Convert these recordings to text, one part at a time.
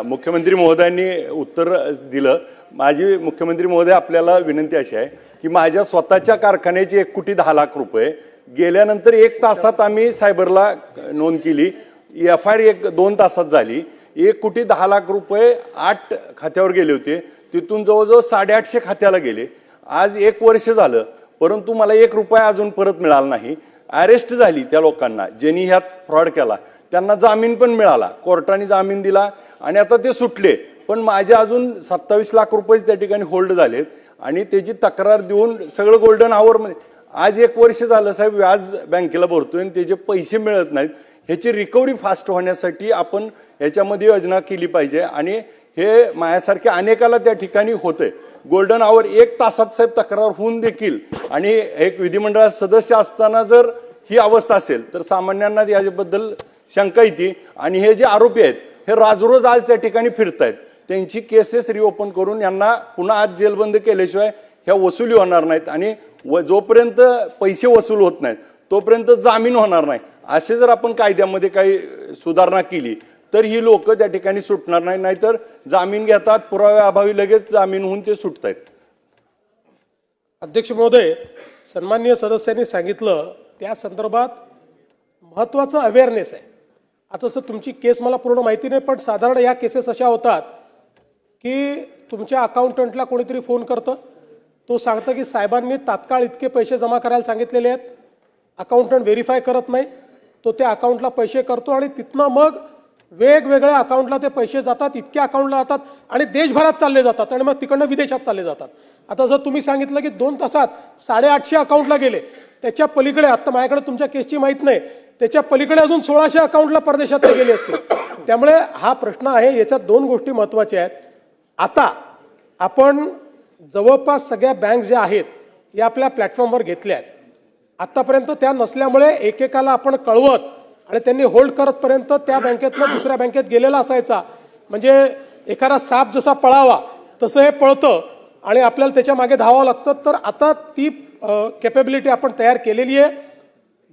मुख्यमंत्री महोदयांनी उत्तर दिलं। माझी मुख्यमंत्री महोदय आपल्याला विनंती अशी आहे की माझ्या स्वतःच्या कारखान्याची 1 कोटी 10 लाख रुपये गेल्यानंतर 1 तासात आम्ही सायबरला नोंद केली। FIR 1-2 तासात झाली। 1 कोटी 10 लाख रुपये 8 खात्यावर गेले होते, तिथून जवळजवळ 850 खात्याला गेले। आज 1 वर्ष झालं, परंतु मला 1 रुपया अजून परत मिळाला नाही। अरेस्ट झाली त्या लोकांना ज्यांनी ह्यात फ्रॉड केला, त्यांना जामीन पण मिळाला, कोर्टाने जामीन दिला आणि आता ते सुटले। पण माझे अजून 27 लाख रुपये त्या ठिकाणी होल्ड झालेत आणि त्याची तक्रार देऊन सगळं गोल्डन आवर आज 1 वर्ष झालं साहेब व्याज बँकेला भरतोय आणि त्याचे पैसे मिळत नाहीत। ह्याची रिकव्हरी फास्ट होण्यासाठी आपण ह्याच्यामध्ये योजना केली पाहिजे आणि हे माझ्यासारख्या अनेकाला त्या ठिकाणी होतंय। गोल्डन आवर 1 तासात साहेब तक्रार होऊन देखील आणि एक विधिमंडळात सदस्य असताना जर ही अवस्था असेल तर सामान्यांना याबद्दल शंका येते। आणि हे जे आरोपी आहेत हे राजरोज आज त्या ठिकाणी फिरतायत, त्यांची केसेस रिओपन करून यांना पुन्हा आज जेलबंद केल्याशिवाय ह्या वसुली होणार नाहीत आणि जोपर्यंत पैसे वसूल होत नाहीत तोपर्यंत जामीन होणार नाही। असे जर आपण कायद्यामध्ये काही सुधारणा केली तर ही लोक त्या ठिकाणी सुटणार नाही, नाहीतर जामीन घेतात, पुराव्याअभावी लगेच जामीन होऊन ते सुटतात। अध्यक्ष महोदय, सन्माननीय सदस्यांनी सांगितलं त्या संदर्भात महत्त्वाचं अवेअरनेस आहे। आता सर तुमची केस मला पूर्ण माहिती नाही, पण साधारण या केसेस अशा होतात की तुमच्या अकाउंटंटला कोणीतरी फोन करतं, तो सांगतं की साहेबांनी तात्काळ इतके पैसे जमा करायला सांगितलेले आहेत। अकाउंटंट व्हेरीफाय करत नाही, तो त्या अकाउंटला पैसे करतो आणि तिथनं मग वेगवेगळ्या अकाउंटला ते पैसे जातात, इतक्या अकाउंटला जातात आणि देशभरात चालले जातात आणि मग तिकडनं विदेशात चालले जातात। आता जर तुम्ही सांगितलं की 2 तासात 850 अकाउंटला गेले, त्याच्या पलीकडे आता माझ्याकडे तुमच्या केसची माहित नाही, त्याच्या पलीकडे अजून 1600 अकाउंटला परदेशात गेले असतील। त्यामुळे हा प्रश्न आहे, याच्यात 2 गोष्टी महत्त्वाच्या आहेत। आता आपण जवळपास सगळ्या बँक ज्या आहेत या आपल्या प्लॅटफॉर्मवर घेतल्या आहेत। आतापर्यंत त्या नसल्यामुळे एकेकाला आपण कळवत आणि त्यांनी होल्ड करतपर्यंत त्या बँकेतनं दुसऱ्या बँकेत गेलेला असायचा। म्हणजे एखादा साप जसा पळावा तसं हे पळतं आणि आपल्याला त्याच्या मागे धावावं लागतं। तर आता ती कॅपेबिलिटी आपण तयार केलेली आहे।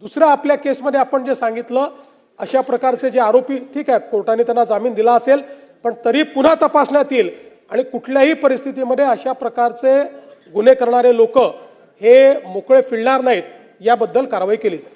दुसरं आपल्या केसमध्ये आपण जे सांगितलं अशा प्रकारचे जे आरोपी, ठीक आहे कोर्टाने त्यांना जामीन दिला असेल, पण तरी पुन्हा तपासण्यात येईल आणि कुठल्याही परिस्थितीमध्ये अशा प्रकारचे गुन्हे करणारे लोक हे मोकळे फिरणार नाहीत याबद्दल कारवाई केली जाईल।